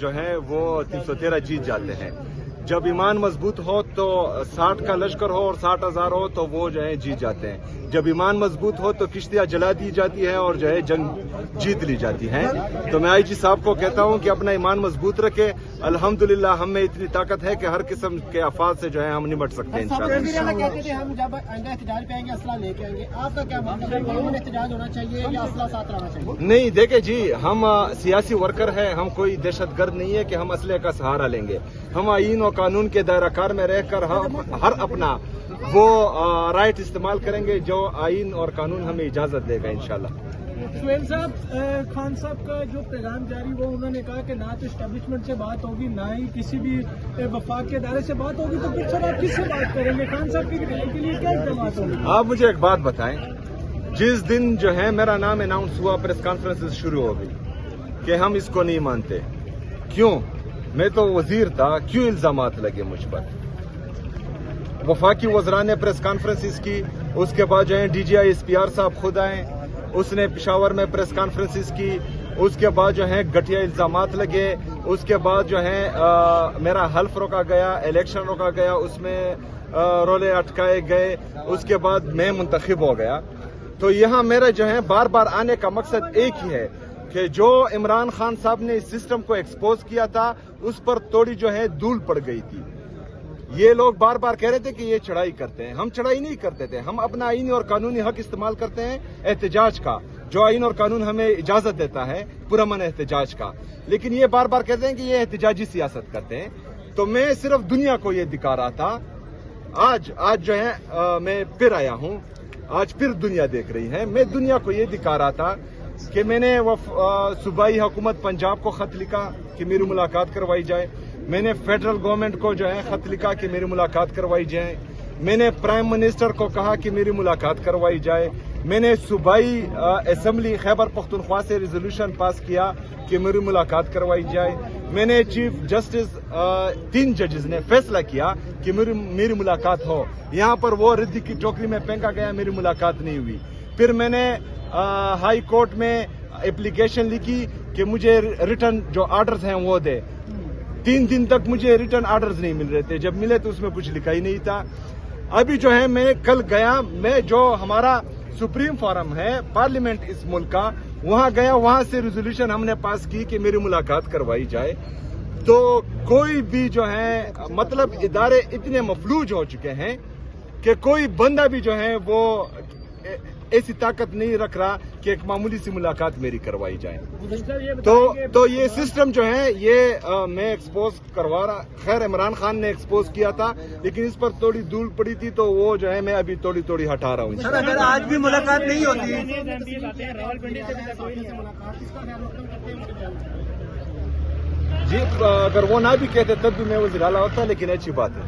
जो है वो 313 जीत जाते हैं। जब ईमान मजबूत हो तो 60 का लश्कर हो और 60,000 हो तो वो जो है जीत जाते हैं। जब ईमान मजबूत हो तो किश्तियां जला दी जाती है और जो है जंग जीत ली जाती है। तो मैं आईजी साहब को कहता हूं कि अपना ईमान मजबूत रखे। अल्हम्दुलिल्लाह हम में इतनी ताकत है कि हर किस्म के आफात से जो है हम निपट सकते हैं इंशाअल्लाह। कहते थे हम जब एहतजाज पे आएंगे असला लेके आएंगे, आपका क्या मतलब है? कानून एहतजाज होना चाहिए या असला साथ रहना चाहिए? नहीं, देखे जी, हम सियासी वर्कर हैं, हम कोई दहशतगर्द नहीं है कि हम असले का सहारा लेंगे। हम आईन और कानून के दायराकार में रहकर हर अपना वो राइट इस्तेमाल करेंगे जो आईन और कानून हमें इजाजत देगा इंशाल्लाह। सुहेल साहब, खान साहब का जो पैगाम जारी हुआ, उन्होंने कहा कि ना तो एस्टेब्लिशमेंट से बात होगी ना ही किसी भी वफाक के इदारे से बात होगी, तो फिर सर आप किससे बात करेंगे? खान साहब की रिहाई के लिए क्या इक़दामात होंगे? आप मुझे एक बात बताएं, जिस दिन जो है मेरा नाम अनाउंस हुआ प्रेस कॉन्फ्रेंस शुरू हो गई कि हम इसको नहीं मानते, क्यों? मैं तो वजीर था, क्यों इल्जामात लगे मुझ पर? वफाकी वज़रा ने प्रेस कॉन्फ्रेंस की, उसके बाद जो है DGI SPR साहब खुद आए, उसने पेशावर में प्रेस कॉन्फ्रेंस की, उसके बाद जो है घटिया इल्जामात लगे, उसके बाद जो है मेरा हल्फ रोका गया, इलेक्शन रोका गया, उसमें रोले अटकाए गए, उसके बाद मैं मुंतखब हो गया। तो यहाँ मेरा जो है बार बार आने का मकसद एक ही है कि जो इमरान खान साहब ने इस सिस्टम को एक्सपोज किया था उस पर थोड़ी जो है धूल पड़ गई थी। ये लोग बार बार कह रहे थे कि ये चढ़ाई करते हैं, हम चढ़ाई नहीं करते थे, हम अपना आईनी और कानूनी हक इस्तेमाल करते हैं एहतजाज का, जो आईन और कानून हमें इजाजत देता है पुरअमन एहतजाज का। लेकिन ये बार बार कहते हैं कि ये एहतजाजी सियासत करते हैं। तो मैं सिर्फ दुनिया को ये दिखा रहा था। आज जो है मैं फिर आया हूँ, आज फिर दुनिया देख रही है। मैं दुनिया को ये दिखा रहा था कि मैंने सूबाई हुकूमत पंजाब को खत लिखा कि मेरी मुलाकात करवाई जाए, मैंने फेडरल गवर्नमेंट को जो है खत लिखा कि मेरी मुलाकात करवाई जाए, मैंने प्राइम मिनिस्टर को कहा कि मेरी मुलाकात करवाई जाए, मैंने सूबाई असेंबली खैबर पख्तूनख्वा से रेजोल्यूशन पास किया कि मेरी मुलाकात करवाई जाए, मैंने चीफ जस्टिस 3 जजेस ने फैसला किया कि मेरी मुलाकात हो। यहाँ पर वो रद्दी की टोकरी में फेंका गया, मेरी मुलाकात नहीं हुई। फिर मैंने हाई कोर्ट में एप्लीकेशन लिखी कि मुझे रिटर्न जो ऑर्डर्स हैं वो दे। 3 दिन तक मुझे रिटर्न ऑर्डर्स नहीं मिल रहे थे, जब मिले तो उसमें कुछ लिखा ही नहीं था। अभी जो है मैं कल गया, मैं जो हमारा सुप्रीम फोरम है पार्लियामेंट इस मुल्क का, वहां गया, वहां से रेजोल्यूशन हमने पास की कि मेरी मुलाकात करवाई जाए। तो कोई भी जो है मतलब इदारे इतने मफलूज हो चुके हैं कि कोई बंदा भी जो है वो ऐसी ताकत नहीं रख रहा कि एक मामूली सी मुलाकात मेरी करवाई जाए। तो ये सिस्टम जो है ये मैं एक्सपोज करवा रहा। खैर इमरान खान ने एक्सपोज किया था, लेकिन इस पर थोड़ी धूल पड़ी थी तो वो जो है मैं अभी थोड़ी थोड़ी हटा रहा हूँ। सर, अगर आज भी मुलाकात नहीं होती, जी अगर वो ना भी कहते तब भी मैं वज़ीर आला होता, लेकिन अच्छी बात है।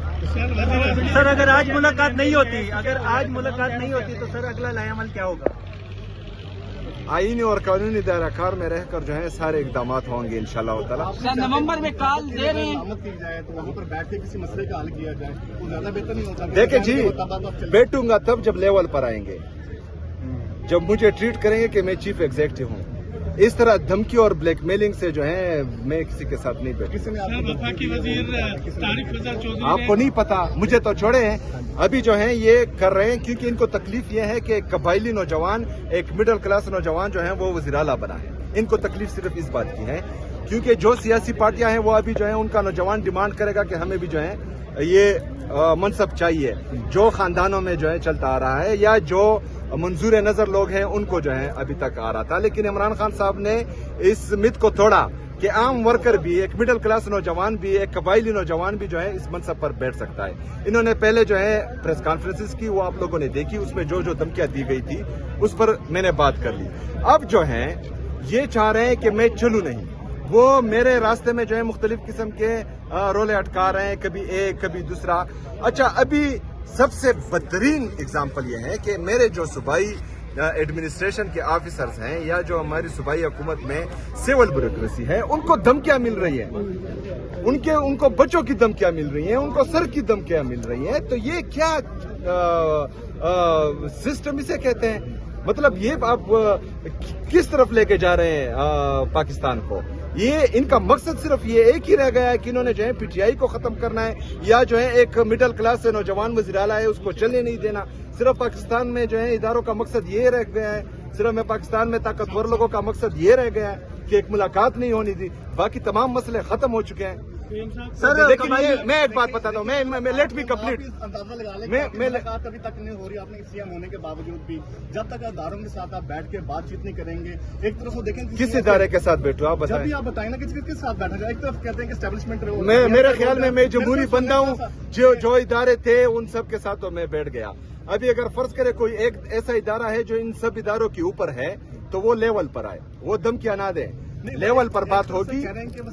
सर अगर आज मुलाकात नहीं होती, तो सर अगला लाएअमल क्या होगा? आईनी और कानूनी दायराकार में रहकर जो है सारे इक़दामात होंगे इंशाअल्लाह ताला। सर नवंबर में कॉल दे रहे हैं की जाए तो वहाँ पर बैठ के किसी मसले का हल किया जाए, वो ज्यादा बेहतर नहीं होता? देखे जी, बैठूंगा तब जब लेवल पर आएंगे, जब मुझे ट्रीट करेंगे कि मैं चीफ एग्जीक्यूटिव हूँ। इस तरह धमकी और ब्लैकमेलिंग से जो है मैं किसी के साथ नहीं बैठूंगा। आपको नहीं पता, मुझे तो छोड़े हैं। अभी जो है ये कर रहे हैं क्योंकि इनको तकलीफ ये है कि एक कबायली नौजवान, एक मिडिल क्लास नौजवान जो है वो वज़ीर आला बना है। इनको तकलीफ सिर्फ इस बात की है क्योंकि जो सियासी पार्टियां हैं वो अभी जो है उनका नौजवान डिमांड करेगा कि हमें भी जो है ये मनसब चाहिए जो खानदानों में जो है चलता आ रहा है या जो मंजूर नजर लोग हैं उनको जो है अभी तक आ रहा था। लेकिन इमरान खान साहब ने इस मिथ को तोड़ा कि आम वर्कर भी, एक मिडिल क्लास नौजवान भी, एक कबायली नौजवान भी जो है इस मनसब पर बैठ सकता है। इन्होंने पहले जो है प्रेस कॉन्फ्रेंसेस की, वो आप लोगों ने देखी, उसमें जो जो धमकियां दी गई थी उस पर मैंने बात कर ली। अब जो है ये चाह रहे हैं कि मैं चलूं नहीं, वो मेरे रास्ते में जो है मुख्तलिफ किस्म के रोले अटका रहे हैं, कभी एक कभी दूसरा। अच्छा, अभी सबसे बदतरीन एग्जाम्पल ये है कि मेरे जो सूबाई एडमिनिस्ट्रेशन के ऑफिसर्स हैं या जो हमारी सूबाई हुकूमत में सिविल ब्यूरोक्रेसी है, उनको धमकियां मिल रही हैं, उनको बच्चों की धमकियां मिल रही हैं, उनको सर की धमकियां मिल रही हैं। तो ये क्या सिस्टम इसे कहते हैं? मतलब ये आप किस तरफ लेके जा रहे हैं पाकिस्तान को? یہ ان کا مقصد صرف یہ ایک ہی رہ گیا ہے کہ انہوں نے جو ہے پی ٹی آئی کو ختم کرنا ہے یا جو ہے ایک مڈل کلاس سے نوجوان وزیر اعلیٰ ہے اس کو چلنے نہیں دینا. صرف پاکستان میں جو ہے اداروں کا مقصد یہ رہ گیا ہے, صرف میں پاکستان میں طاقتور لوگوں کا مقصد یہ رہ گیا ہے کہ ایک ملاقات نہیں ہونی تھی, باقی تمام مسئلے ختم ہو چکے ہیں. سر لیکن میں ایک بات بتاتا ہوں, میں لیٹ می کمپلیٹ. اندازہ لگا لیں میں ملاقات ابھی تک نہیں ہو رہی, آپ نے سی ایم ہونے کے باوجود بھی جب تک اداروں کے ساتھ آپ بیٹھ کے بات چیت نہیں کریں گے. ایک طرف وہ دیکھیں کس ادارے کے ساتھ بیٹھو آپ جب بتائیں. بھی آپ بتائیں نا کہ کس ساتھ بیٹھا جائے. ایک طرف کہتے ہیں کہ اسٹیبلشمنٹ میرے خیال میں جمہوری بندہ ہوں, جو ادارے تھے ان سب کے ساتھ تو میں بیٹھ گیا. ابھی اگر فرض کرے کوئی ایک ایسا ادارہ ہے جو ان سب اداروں کے اوپر ہے تو وہ لیول پر آئے, وہ دھمکیاں نہ دیں. لیول پر بات ہوگی,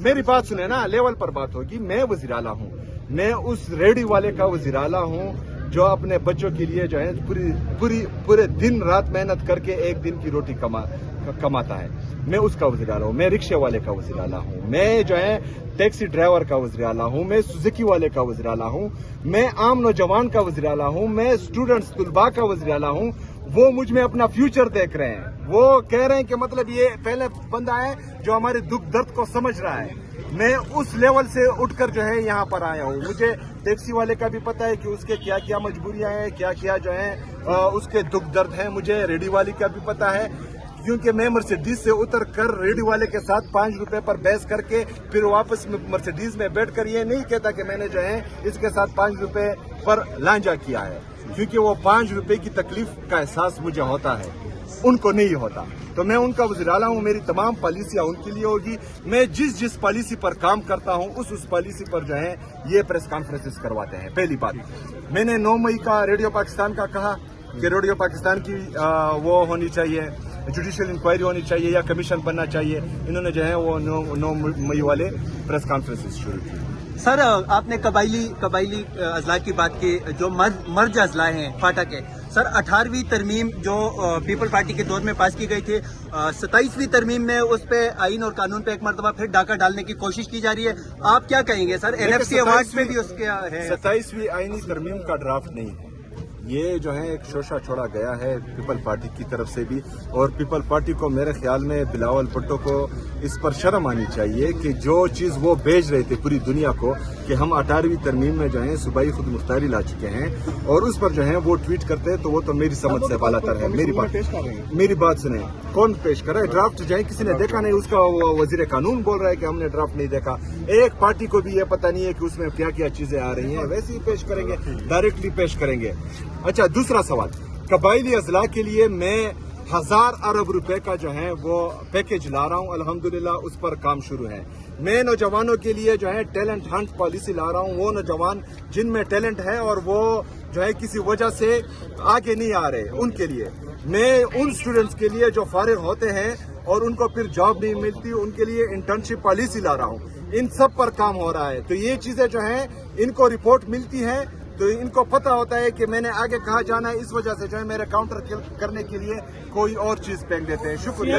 میری بات سنیں نا, لیول پر بات ہوگی. میں وزیر اعلیٰ ہوں, میں اس ریڈی والے کا وزیر اعلیٰ ہوں جو اپنے بچوں کے لیے جو ہے پورے دن رات محنت کر کے ایک دن کی روٹی کماتا ہے. میں اس کا وزیر اعلیٰ ہوں, میں رکشے والے کا وزیر اعلیٰ ہوں, میں جو ہے ٹیکسی ڈرائیور کا وزیر اعلیٰ ہوں, میں سوزوکی والے کا وزیر اعلیٰ ہوں, میں عام نوجوان کا وزیر اعلیٰ ہوں, میں اسٹوڈنٹس طلباء کا وزیر اعلیٰ ہوں. وہ مجھ میں اپنا فیوچر دیکھ رہے ہیں, وہ کہہ رہے ہیں کہ مطلب یہ پہلے بندہ ہے جو ہمارے دکھ درد کو سمجھ رہا ہے. میں اس لیول سے اٹھ کر جو ہے یہاں پر آیا ہوں. مجھے ٹیکسی والے کا بھی پتا ہے کہ اس کے کیا کیا مجبوریاں ہیں, کیا کیا جو ہے اس کے دکھ درد ہیں. مجھے ریڈی والی کا بھی پتا ہے کیونکہ میں مرسیڈیز سے اتر کر ریڈی والے کے ساتھ 5 روپے پر بحث کر کے پھر واپس مرسیڈیز میں بیٹھ کر یہ نہیں کہتا کہ میں نے جو ہے اس کے ساتھ 5 روپے پر لانجا کیا ہے, کیونکہ وہ 5 روپے کی تکلیف کا احساس مجھے ہوتا ہے, ان کو نہیں ہوتا. تو میں ان کا وزیر اعلیٰ ہوں, میری تمام پالیسیاں ان کے لیے ہوگی. میں جس پالیسی پر کام کرتا ہوں اس پالیسی پر جو ہے یہ پریس کانفرنسز کرواتے ہیں. پہلی بات, میں نے 9 مئی کا ریڈیو پاکستان کا کہا کہ ریڈیو پاکستان کی وہ ہونی چاہیے, جوڈیشل انکوائری ہونی چاہیے یا کمیشن بننا چاہیے. انہوں نے جو ہے وہ 9 مئی والے پریس کانفرنسز شروع کی. سر آپ نے قبائلی اضلاع کی بات کی, جو مرج اضلاع ہیں فاٹا کے. سر 18ویں ترمیم جو پیپل پارٹی کے دور میں پاس کی گئی تھی, 27ویں ترمیم میں اس پہ آئین اور قانون پہ ایک مرتبہ پھر ڈاکہ ڈالنے کی کوشش کی جا رہی ہے. آپ کیا کہیں گے سر؟ NFC ایوارڈ پہ بھی اس کے ہے. 27ویں آئینی ترمیم کا ڈرافٹ نہیں ہے, یہ جو ہے ایک شوشہ چھوڑا گیا ہے پیپل پارٹی کی طرف سے بھی. اور پیپل پارٹی کو میرے خیال میں بلاول بھٹو کو اس پر شرم آنی چاہیے کہ جو چیز وہ بیچ رہے تھے پوری دنیا کو کہ ہم 18ویں ترمیم میں جو ہے صوبائی خود مختاری لا چکے ہیں, اور اس پر جو ہے وہ ٹویٹ کرتے ہیں, تو وہ تو میری سمجھ سے بالا تر ہے. میری بات سنیں, کون پیش کر رہا ہے ڈرافٹ؟ جو ہے کسی نے دیکھا نہیں, اس کا وزیر قانون بول رہا ہے کہ ہم نے ڈرافٹ نہیں دیکھا. ایک پارٹی کو بھی یہ پتہ نہیں ہے کہ اس میں کیا کیا چیزیں آ رہی ہیں, ویسے ہی پیش کریں گے, ڈائریکٹلی پیش کریں گے. اچھا, دوسرا سوال, قبائلی اضلاع کے لیے میں 1000 ارب روپے کا جو ہے وہ پیکج لا رہا ہوں. الحمدللہ اس پر کام شروع ہے. میں نوجوانوں کے لیے جو ہے ٹیلنٹ ہنٹ پالیسی لا رہا ہوں. وہ نوجوان جن میں ٹیلنٹ ہے اور وہ جو ہے کسی وجہ سے آگے نہیں آ رہے, ان کے لیے میں ان اسٹوڈنٹس کے لیے جو فارغ ہوتے ہیں اور ان کو پھر جاب نہیں ملتی, ان کے لیے انٹرنشپ پالیسی لا رہا ہوں. ان سب پر کام ہو رہا ہے. تو یہ چیزیں جو ہیں ان کو رپورٹ ملتی ہے تو ان کو پتہ ہوتا ہے کہ میں نے آگے کہاں جانا ہے. اس وجہ سے جو ہے میرے کاؤنٹر کرنے کے لیے کوئی اور چیز پھینک دیتے ہیں. شکریہ.